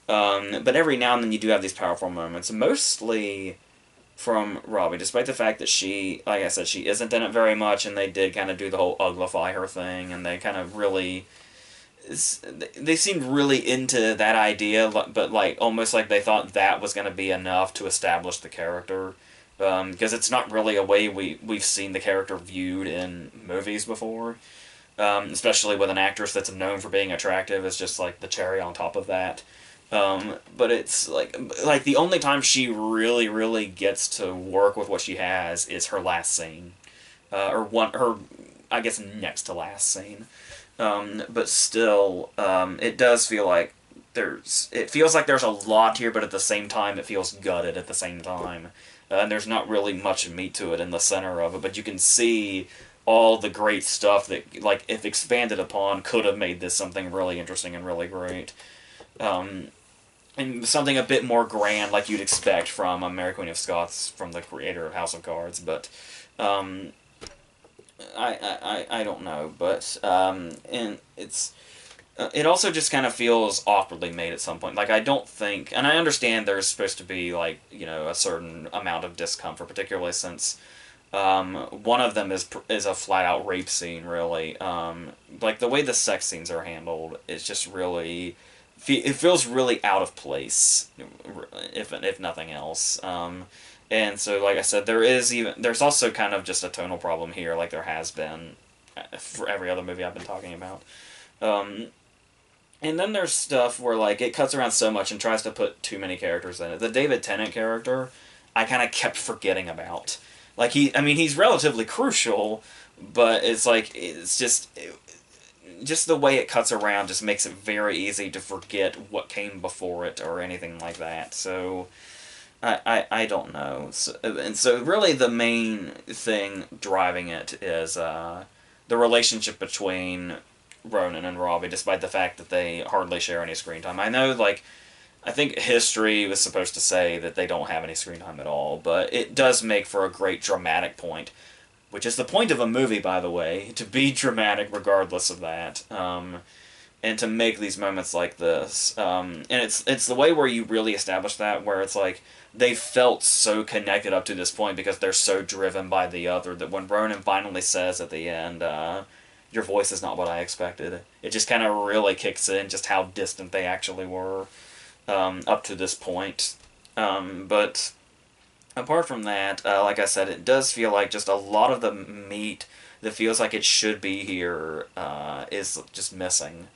But every now and then you do have these powerful moments, mostly from Robbie, despite the fact that she, like I said, she isn't in it very much, and they did kind of do the whole uglify her thing, and they kind of really, they seemed really into that idea, but like almost like they thought that was going to be enough to establish the character, because it's not really a way we've seen the character viewed in movies before, especially with an actress that's known for being attractive. It's just like the cherry on top of that. But it's like the only time she really, really gets to work with what she has is her last scene, her, I guess, next to last scene. But still, it does feel like it feels like there's a lot here, but at the same time, it feels gutted at the same time. And there's not really much meat to it in the center of it, but you can see all the great stuff that, like, if expanded upon, could have made this something really interesting and really great. Um, and something a bit more grand, like you'd expect from Mary Queen of Scots, from the creator of House of Cards. But um, I don't know. But and it also just kind of feels awkwardly made at some point. Like, I don't think, and I understand there's supposed to be, like, a certain amount of discomfort, particularly since one of them is a flat out rape scene. Really, like the way the sex scenes are handled is just really, it feels really out of place, if nothing else. And so, like I said, there's also kind of just a tonal problem here, like there has been for every other movie I've been talking about. Um, and then there's stuff where, like, it cuts around so much and tries to put too many characters in it. The David Tennant character, I kind of kept forgetting about. Like, he's relatively crucial, but it's like, just the way it cuts around just makes it very easy to forget what came before it or anything like that. So, I don't know. And so really the main thing driving it is the relationship between Ronan and Robbie, despite the fact that they hardly share any screen time. I know, like, I think history was supposed to say that they don't have any screen time at all, but it does make for a great dramatic point, which is the point of a movie, by the way, to be dramatic regardless of that, and to make these moments like this. And it's the way where you really establish that, where it's like they felt so connected up to this point because they're so driven by the other, that when Ronan finally says at the end, your voice is not what I expected, it just kind of really kicks in just how distant they actually were up to this point. But apart from that, like I said, it does feel like just a lot of the meat that feels like it should be here is just missing.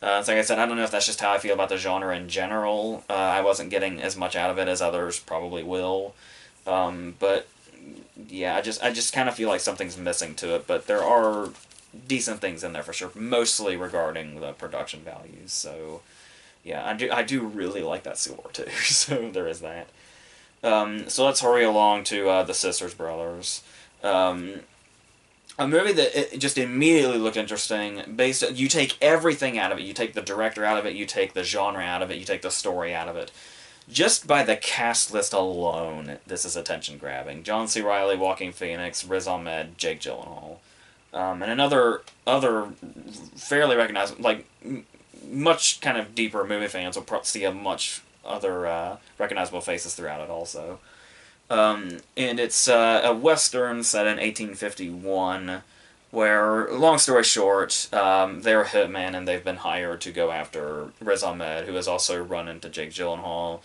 So like I said, I don't know if that's just how I feel about the genre in general. I wasn't getting as much out of it as others probably will. But yeah, I just kind of feel like something's missing to it. But there are decent things in there for sure, mostly regarding the production values. So yeah, I do really like that score too. So there is that. So let's hurry along to the Sisters Brothers. Um, a movie that it just immediately looked interesting. You take everything out of it. You take the director out of it. You take the genre out of it. You take the story out of it. Just by the cast list alone, this is attention grabbing. John C. Reilly, Joaquin Phoenix, Riz Ahmed, Jake Gyllenhaal, and another other fairly recognizable, like, much kind of deeper movie fans will see a much other recognizable faces throughout it also. And it's a western set in 1851, where, long story short, they're a hitman and they've been hired to go after Riz Ahmed, who has also run into Jake Gyllenhaal,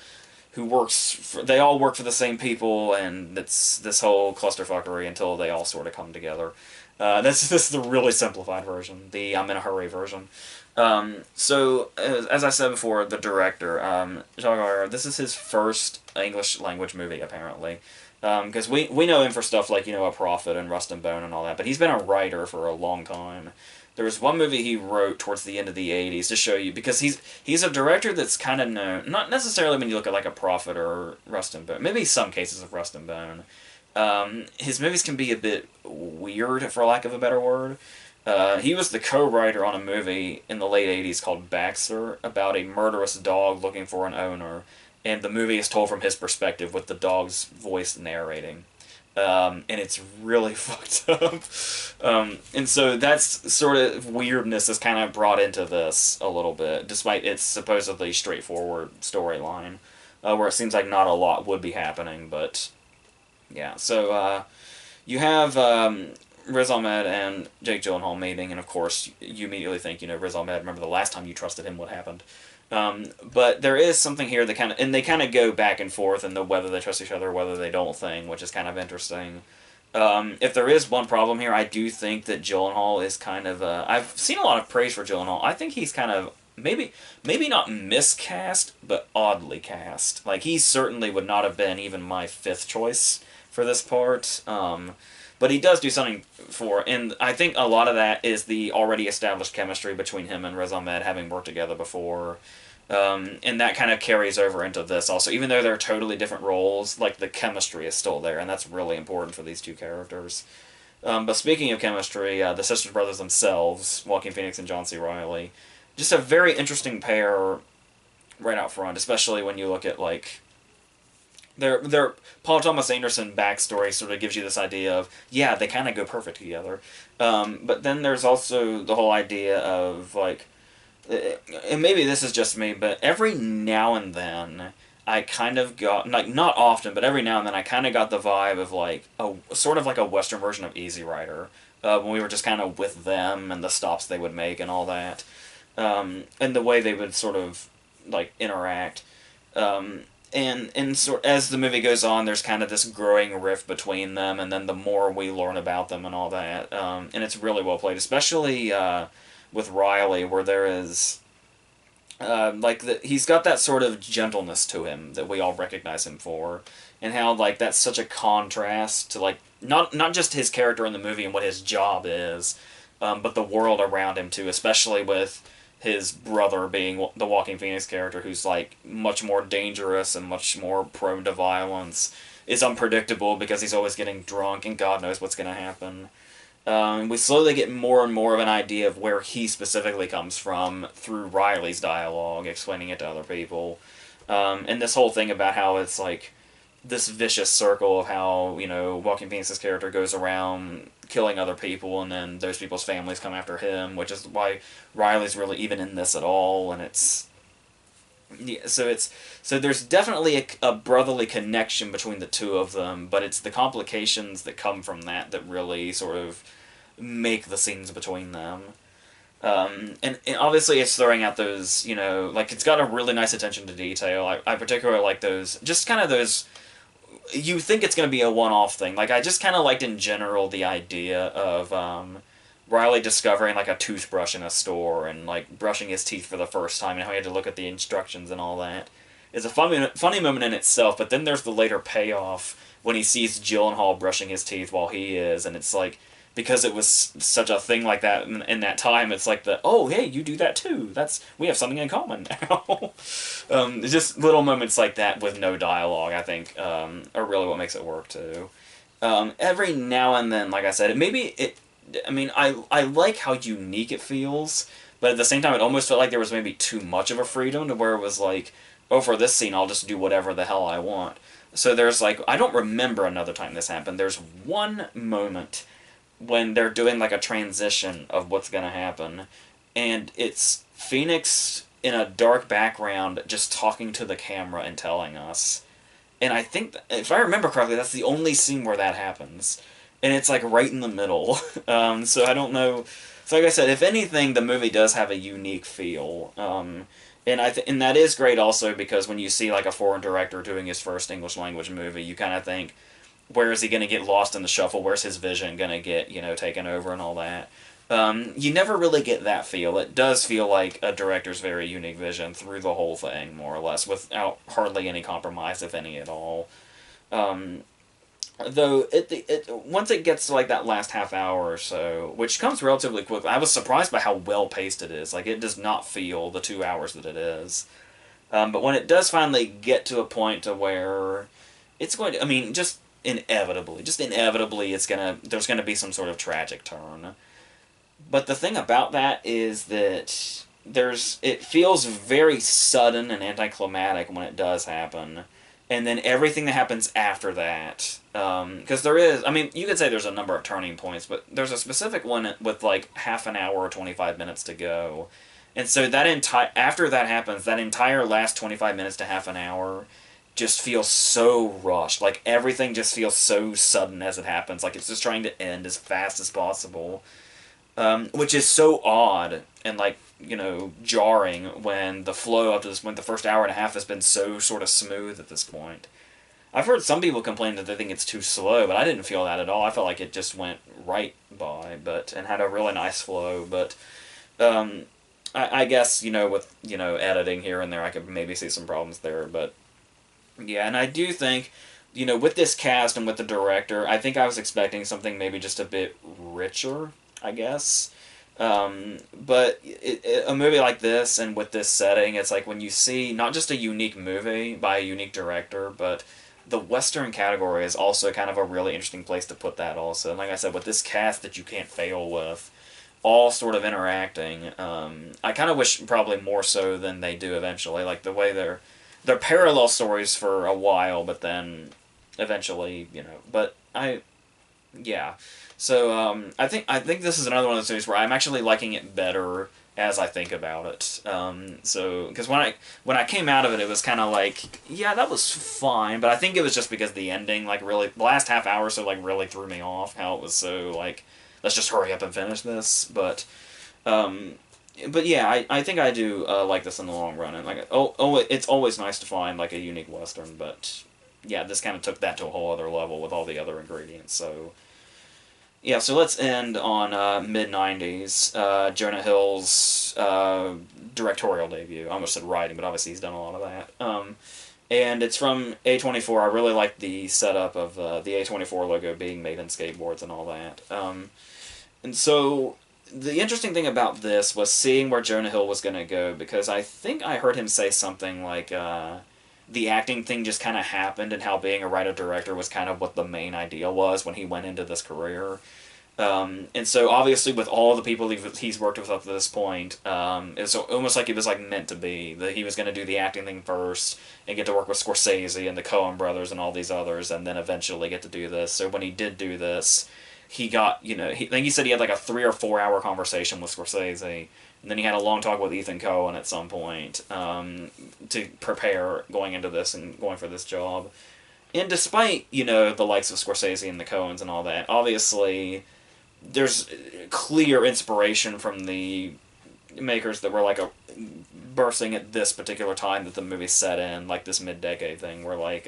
they all work for the same people, and it's this whole clusterfuckery until they all sort of come together. This is the really simplified version, the I'm in a hurry version. So, as I said before, the director, Jacques Audiard, this is his first English language movie, apparently. Because we know him for stuff like, A Prophet and Rust and Bone and all that, but he's been a writer for a long time. There was one movie he wrote towards the end of the 80s to show you, because he's a director that's kind of known, not necessarily when you look at like A Prophet or Rust and Bone, maybe some cases of Rust and Bone. His movies can be a bit weird, for lack of a better word. He was the co-writer on a movie in the late 80s called Baxter, about a murderous dog looking for an owner, and the movie is told from his perspective with the dog's voice narrating. And it's really fucked up. And so that's sort of weirdness is kind of brought into this a little bit, despite its supposedly straightforward storyline, where it seems like not a lot would be happening, but yeah. So you have Riz Ahmed and Jake Gyllenhaal meeting, and of course you immediately think, Riz Ahmed, remember the last time you trusted him, what happened? But there is something here that and they kind of go back and forth in the whether they trust each other or whether they don't thing, which is kind of interesting. If there is one problem here, I do think that Gyllenhaal is kind of, I've seen a lot of praise for Gyllenhaal. I think he's kind of, maybe not miscast, but oddly cast. Like, he certainly would not have been even my fifth choice for this part. But he does do something and I think a lot of that is the already established chemistry between him and Riz Ahmed, having worked together before. And that kind of carries over into this also. Even though they're totally different roles, like, the chemistry is still there, and that's really important for these two characters. But speaking of chemistry, the Sisters Brothers themselves, Joaquin Phoenix and John C. Reilly, just a very interesting pair right out front, especially when you look at like their Paul Thomas Anderson backstory sort of gives you this idea of, yeah, they kind of go perfect together. But then there's also the whole idea of like, and maybe this is just me, but every now and then I kind of got, like, not often, but every now and then I kind of got the vibe of like a sort of like a Western version of Easy Rider, when we were just kind of with them and the stops they would make and all that, and the way they would sort of like interact. And sort as the movie goes on, there's kind of this growing rift between them, and then the more we learn about them and all that, and it's really well played, especially with Riley, where there is he's got that sort of gentleness to him that we all recognize him for, and how like that's such a contrast to like not just his character in the movie and what his job is, but the world around him too, especially with his brother being the Walking Phoenix character, who's like much more dangerous and much more prone to violence, is unpredictable because he's always getting drunk and God knows what's going to happen. We slowly get more and more of an idea of where he specifically comes from through Riley's dialogue, explaining it to other people. And this whole thing about how it's like this vicious circle of how, you know, Joaquin Phoenix's character goes around killing other people, and then those people's families come after him, which is why Riley's really even in this at all, and it's... Yeah, so there's definitely a brotherly connection between the two of them, but it's the complications that come from that that really sort of make the scenes between them. And obviously it's throwing out those, you know, like it's got a really nice attention to detail. I particularly like those, just kind of those, you think it's going to be a one-off thing. Like, I just kind of liked in general the idea of Riley discovering like a toothbrush in a store and like brushing his teeth for the first time and how he had to look at the instructions and all that. It's a funny moment in itself, but then there's the later payoff when he sees Gyllenhaal brushing his teeth while he is, and it's like, because it was such a thing like that in that time, it's like oh, hey, you do that too. We have something in common now. Just little moments like that with no dialogue, I think, are really what makes it work too. Every now and then, like I said, I like how unique it feels, but at the same time, it almost felt like there was maybe too much of a freedom to where it was like, oh, for this scene, I'll just do whatever the hell I want. So there's like, I don't remember another time this happened. There's one moment when they're doing like a transition of what's going to happen, and it's Phoenix in a dark background just talking to the camera and telling us. And I think, if I remember correctly, that's the only scene where that happens. And it's like right in the middle. So I don't know. So like I said, if anything, the movie does have a unique feel. And that is great also because when you see like a foreign director doing his first English language movie, you kind of think, where is he going to get lost in the shuffle? Where's his vision going to get, you know, taken over and all that? You never really get that feel. It does feel like a director's very unique vision through the whole thing, more or less, without hardly any compromise, if any at all. Though, once it gets to like that last half hour or so, which comes relatively quickly, I was surprised by how well-paced it is. Like, it does not feel the 2 hours that it is. But when it does finally get to a point to where it's going to, I mean, just inevitably, there's gonna be some sort of tragic turn. But the thing about that is that it feels very sudden and anticlimactic when it does happen. And then everything that happens after that, because there is, I mean, you could say there's a number of turning points, but there's a specific one with like half an hour or 25 minutes to go. And so after that happens, that entire last 25 minutes to half an hour just feels so rushed. Like, everything just feels so sudden as it happens. Like, it's just trying to end as fast as possible. Which is so odd and, like, you know, jarring when the flow up to this point, the first hour and a half, has been so sort of smooth at this point. I've heard some people complain that they think it's too slow, but I didn't feel that at all. I felt like it just went right by, and had a really nice flow, but, I guess, you know, with, you know, editing here and there, I could maybe see some problems there, but, yeah, and I do think, you know, with this cast and with the director, I think I was expecting something maybe just a bit richer, I guess. But a movie like this, and with this setting, it's like when you see not just a unique movie by a unique director, but the Western category is also kind of a really interesting place to put that also. And like I said, with this cast that you can't fail with, all sort of interacting, I kind of wish probably more so than they do eventually. Like the way they're parallel stories for a while, but then eventually, But yeah. So I think this is another one of those movies where I'm actually liking it better as I think about it. So because when I came out of it, it was kind of like, yeah, that was fine, but I think it was just because the ending, like, really, the last half hour or so, like, really threw me off. How it was so like, let's just hurry up and finish this. Um, but yeah, I think I do like this in the long run, and like, it's always nice to find like a unique Western, but yeah, this kind of took that to a whole other level with all the other ingredients. So yeah, so let's end on Mid90s, Jonah Hill's directorial debut. I almost said writing, but obviously he's done a lot of that. And it's from A24. I really like the setup of the A24 logo being made in skateboards and all that. And so the interesting thing about this was seeing where Jonah Hill was going to go, because I think I heard him say something like the acting thing just kind of happened, and how being a writer-director was kind of what the main idea was when he went into this career. And so obviously with all the people he's worked with up to this point, it's almost like it was like meant to be, that he was going to do the acting thing first and get to work with Scorsese and the Coen brothers and all these others, and then eventually get to do this. So when he did do this, he got, I think he said he had like a 3 or 4 hour conversation with Scorsese, and then he had a long talk with Ethan Coen at some point to prepare going into this and going for this job. And despite, the likes of Scorsese and the Coens and all that, obviously there's clear inspiration from the makers that were like bursting at this particular time that the movie set in, like this mid-decade thing, where like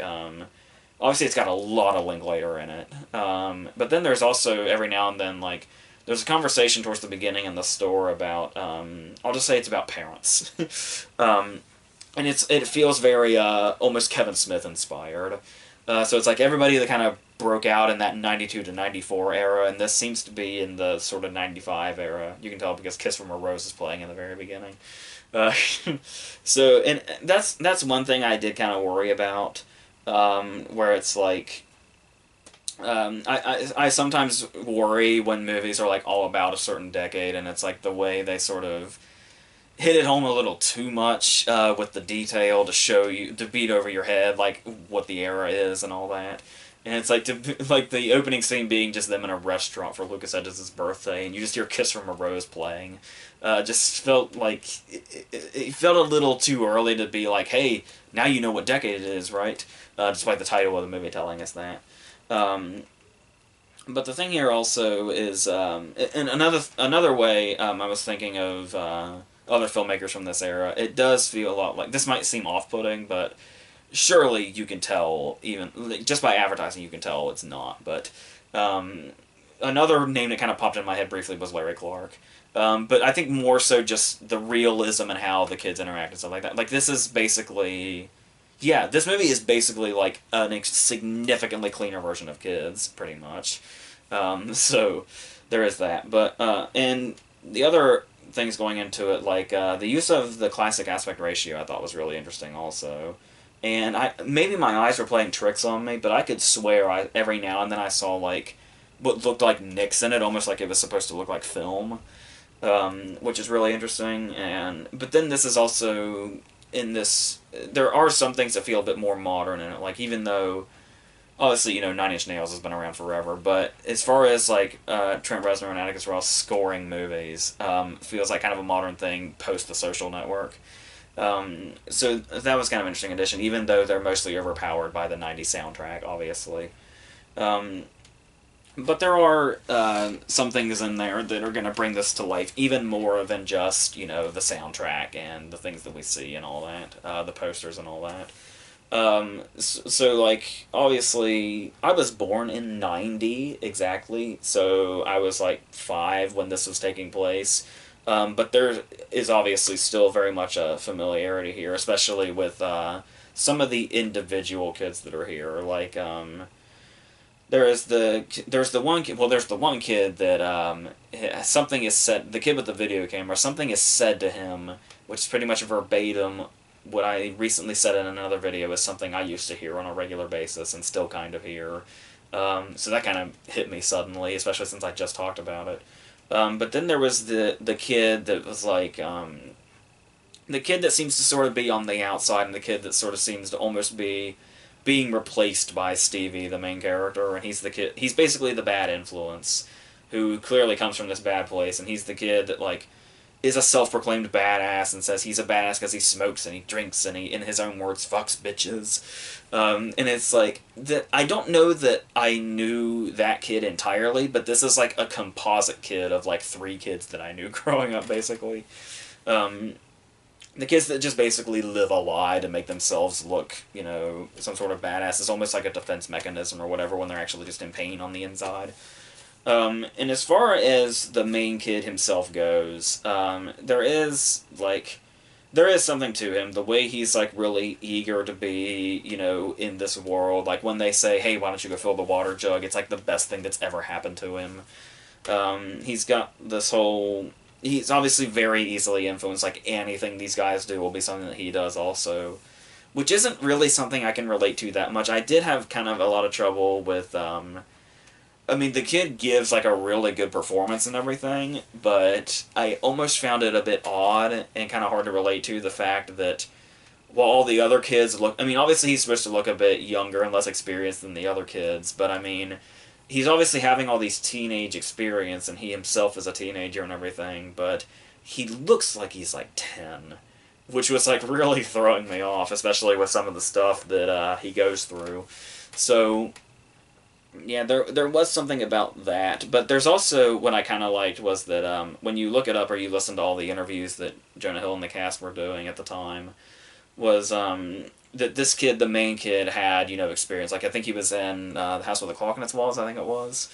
obviously it's got a lot of Linklater in it, but then there's also every now and then like there's a conversation towards the beginning in the store about I'll just say it's about parents. And it feels very almost Kevin Smith inspired. So it's like everybody that kind of broke out in that 92 to 94 era, and this seems to be in the sort of 95 era. You can tell because Kiss from a Rose is playing in the very beginning. Uh, so, and that's one thing I did kind of worry about, where it's like, I sometimes worry when movies are like all about a certain decade, and it's like the way they sort of hit it home a little too much with the detail to show you, to beat over your head like what the era is and all that. And it's like like the opening scene being just them in a restaurant for Lucas Hedges' birthday, and you just hear "Kiss from a Rose" playing. Just felt like it felt a little too early to be like, hey, now you know what decade it is, right? Despite the title of the movie telling us that. But the thing here also is, and another way I was thinking of other filmmakers from this era, it does feel a lot like, this might seem off-putting, but surely you can tell, even just by advertising you can tell it's not. But another name that kind of popped in my head briefly was Larry Clark. But I think more so just the realism and how the kids interact and stuff like that. Like, this is basically, yeah, this movie is basically like a significantly cleaner version of Kids, pretty much. So there is that. But and the other things going into it, like the use of the classic aspect ratio, I thought was really interesting also. And maybe my eyes were playing tricks on me, but I could swear every now and then I saw like what looked like nicks in it, almost like it was supposed to look like film, which is really interesting. But then this is also in this. There are some things that feel a bit more modern in it, like even though obviously, Nine Inch Nails has been around forever, but as far as like Trent Reznor and Atticus Ross scoring movies, feels like kind of a modern thing post The Social Network. So that was kind of an interesting addition, even though they're mostly overpowered by the 90s soundtrack, obviously. But there are some things in there that are going to bring this to life even more than just, the soundtrack and the things that we see and all that, the posters and all that. So like, obviously, I was born in 90, exactly, so I was, like, 5 when this was taking place, but there is obviously still very much a familiarity here, especially with, some of the individual kids that are here, like, there's the one kid that, something is said, the kid with the video camera, something is said to him, which is pretty much verbatim what I recently said in another video is something I used to hear on a regular basis and still kind of hear. So that kind of hit me suddenly, especially since I just talked about it. But then there was the kid that was like, the kid that seems to sort of be on the outside, and the kid that sort of seems to almost be being replaced by Stevie, the main character, and he's basically the bad influence, who clearly comes from this bad place, and he's the kid that, like, is a self-proclaimed badass and says he's a badass because he smokes and he drinks and he, in his own words, fucks bitches. And it's like, that I don't know that I knew that kid entirely, but this is like a composite kid of like 3 kids that I knew growing up, basically. The kids that just basically live a lie to make themselves look, you know, some sort of badass. Is almost like a defense mechanism or whatever when they're actually just in pain on the inside. And as far as the main kid himself goes, there is something to him. The way he's, like, really eager to be, you know, in this world. Like, when they say, hey, why don't you go fill the water jug, it's, like, the best thing that's ever happened to him. He's got this whole... He's obviously very easily influenced. Like, anything these guys do will be something that he does also. Which isn't really something I can relate to that much. I did have kind of a lot of trouble with, I mean, the kid gives, like, a really good performance and everything, but I almost found it a bit odd and kind of hard to relate to the fact that while all the other kids look... I mean, obviously he's supposed to look a bit younger and less experienced than the other kids, but I mean, he's obviously having all these teenage experience, and he himself is a teenager and everything, but he looks like he's, like, 10, which was, like, really throwing me off, especially with some of the stuff that he goes through. So... yeah, there was something about that, but there's also, what I kind of liked was that when you look it up or you listen to all the interviews that Jonah Hill and the cast were doing at the time, was that this kid, the main kid, had, you know, experience. Like, I think he was in The House with a Clock in Its Walls, I think it was.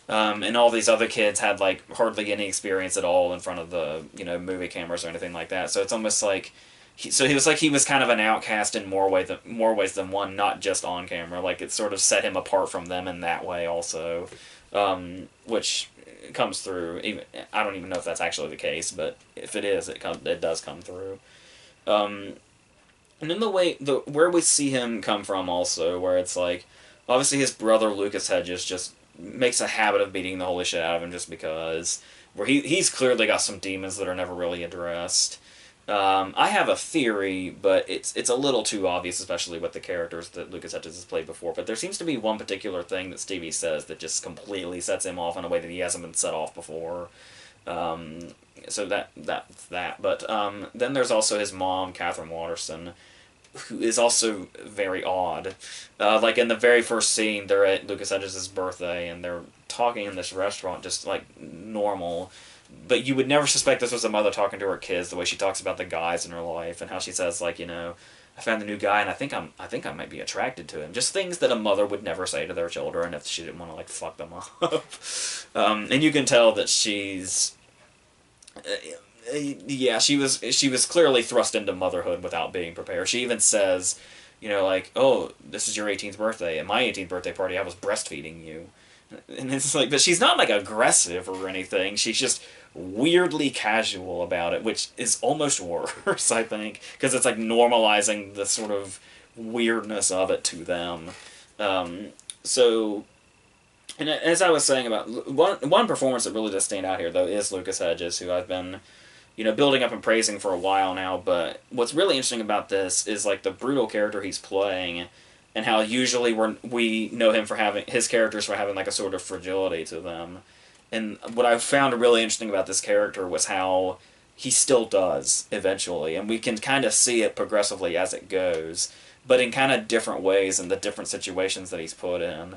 And all these other kids had, like, hardly any experience at all in front of the, you know, movie cameras or anything like that. So it's almost like... he was kind of an outcast in more ways than one, not just on camera. Like, it sort of set him apart from them in that way also, which comes through. I don't even know if that's actually the case, but if it is, it does come through. And then where we see him come from also, where it's like, obviously his brother Lucas Hedges just makes a habit of beating the holy shit out of him just because, where he's clearly got some demons that are never really addressed. I have a theory, but it's a little too obvious, especially with the characters that Lucas Hedges has played before. But there seems to be one particular thing that Stevie says that just completely sets him off in a way that he hasn't been set off before. So that's that. But then there's also his mom, Catherine Watterson, who is also very odd. Like, in the very first scene, they're at Lucas Hedges' birthday, and they're talking in this restaurant just, like, normal. But you would never suspect this was a mother talking to her kids, the way she talks about the guys in her life, and how she says, like, you know, I found a new guy, and I think I might be attracted to him. Just things that a mother would never say to their children if she didn't want to, like, fuck them up. And you can tell that she's... yeah, she was clearly thrust into motherhood without being prepared. She even says, you know, like, oh, this is your 18th birthday. At my 18th birthday party, I was breastfeeding you. And it's like, but she's not, like, aggressive or anything. She's just weirdly casual about it, which is almost worse, I think, because it's, like, normalizing the sort of weirdness of it to them. So, and as I was saying about, one performance that really does stand out here, though, is Lucas Hedges, who I've been, you know, building up and praising for a while now, but what's really interesting about this is, like, the brutal character he's playing, and how usually we know him for having, his characters for having, like, a sort of fragility to them. And what I found really interesting about this character was how he still does, eventually, and we can kind of see it progressively as it goes, but in kind of different ways in the different situations that he's put in.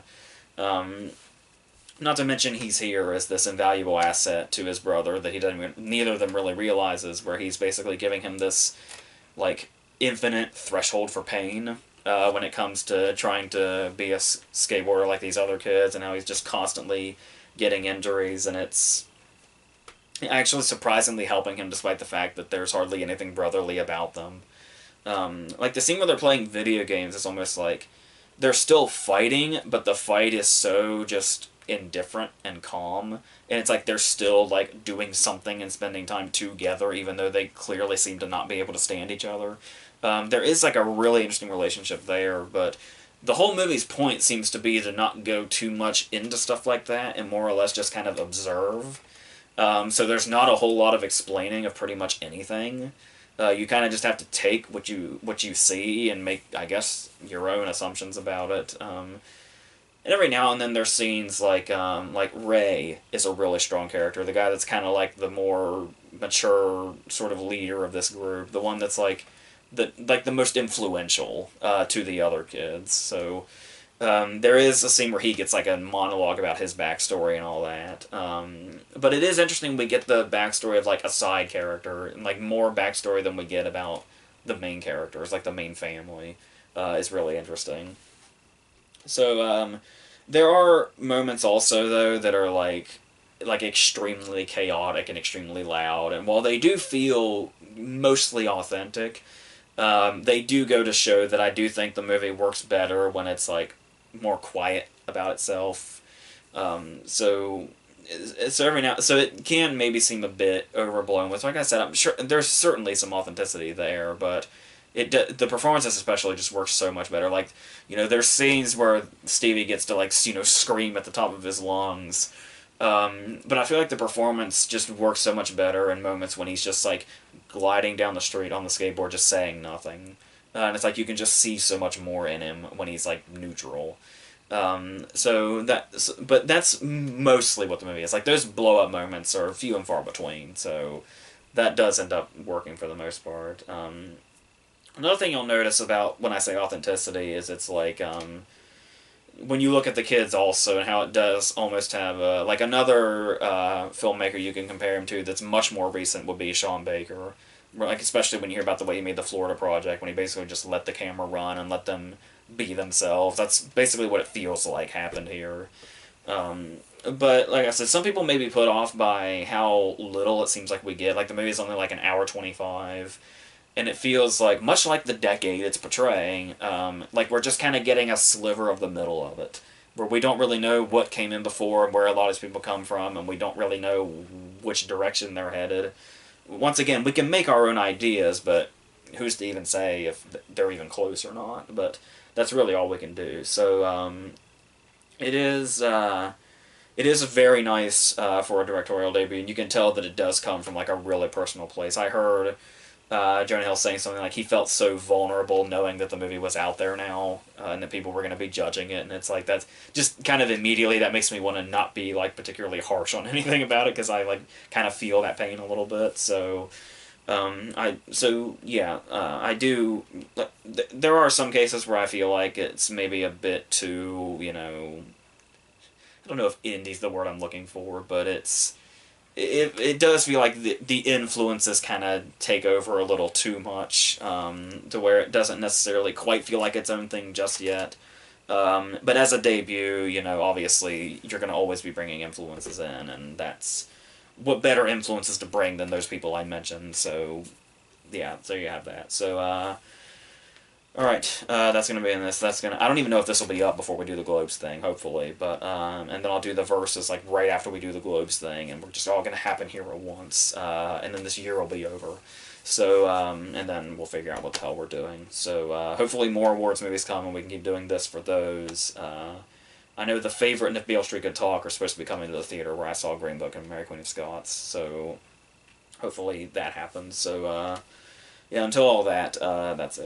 Not to mention he's here as this invaluable asset to his brother that neither of them really realizes, where he's basically giving him this, like, infinite threshold for pain, when it comes to trying to be a skateboarder like these other kids, and how he's just constantly getting injuries, and it's actually surprisingly helping him despite the fact that there's hardly anything brotherly about them. Like, the scene where they're playing video games is almost like they're still fighting, but the fight is so just indifferent and calm, and it's like they're still, like, doing something and spending time together, even though they clearly seem to not be able to stand each other. There is like a really interesting relationship there, but the whole movie's point seems to be to not go too much into stuff like that and more or less just kind of observe. So there's not a whole lot of explaining of pretty much anything. You kind of just have to take what you see and make, I guess, your own assumptions about it. And every now and then there's scenes like Ray is a really strong character, the guy that's kind of like the more mature sort of leader of this group, the one that's like the most influential to the other kids. So there is a scene where he gets like a monologue about his backstory and all that. But it is interesting we get the backstory of like a side character and like more backstory than we get about the main characters, like the main family. Is really interesting. So there are moments also though that are like extremely chaotic and extremely loud, and while they do feel mostly authentic, they do go to show that I do think the movie works better when it's like more quiet about itself. So so it can maybe seem a bit overblown. Which, like I said, I'm sure there's certainly some authenticity there, but the performances especially just works so much better. Like, there's scenes where Stevie gets to like scream at the top of his lungs. But I feel like the performance just works so much better in moments when he's just like gliding down the street on the skateboard, just saying nothing. And it's like you can just see so much more in him when he's like neutral. But that's mostly what the movie is. Like those blow up moments are few and far between. So that does end up working for the most part. Another thing you'll notice about when I say authenticity is it's like when you look at the kids also and how it does almost have like another filmmaker you can compare him to that's much more recent would be Sean Baker. Like especially when you hear about the way he made the Florida Project, when he basically just let the camera run and let them be themselves. That's basically what it feels like happened here. But like I said, some people may be put off by how little it seems like we get. Like the movie's only like an hour 25. And it feels like, much like the decade it's portraying, like we're just kind of getting a sliver of the middle of it, where we don't really know what came in before and where a lot of these people come from, and we don't really know which direction they're headed. Once again, we can make our own ideas, but who's to even say if they're even close or not? But that's really all we can do. So it is very nice for a directorial debut, and you can tell that it does come from like a really personal place. I heard Jonah Hill saying something like he felt so vulnerable knowing that the movie was out there now and that people were going to be judging it, and it's like that's just kind of immediately that makes me want to not be like particularly harsh on anything about it because I like kind of feel that pain a little bit. So I do. There are some cases where I feel like it's maybe a bit too I don't know if indie's the word I'm looking for, but it does feel like the influences kind of take over a little too much to where it doesn't necessarily quite feel like its own thing just yet. But as a debut, obviously you're going to always be bringing influences in, and that's what better influences to bring than those people I mentioned. So yeah, so you have that. So alright, that's going to be in this. I don't even know if this will be up before we do the Globes thing, hopefully, but, and then I'll do the verses, like, right after we do the Globes thing, and we're just all going to happen here at once, and then this year will be over. So, and then we'll figure out what the hell we're doing. So, hopefully more awards movies come, and we can keep doing this for those. I know The Favorite and If Beale Street Could Talk are supposed to be coming to the theater where I saw Green Book and Mary Queen of Scots, so hopefully that happens. So, yeah, until all that, that's it.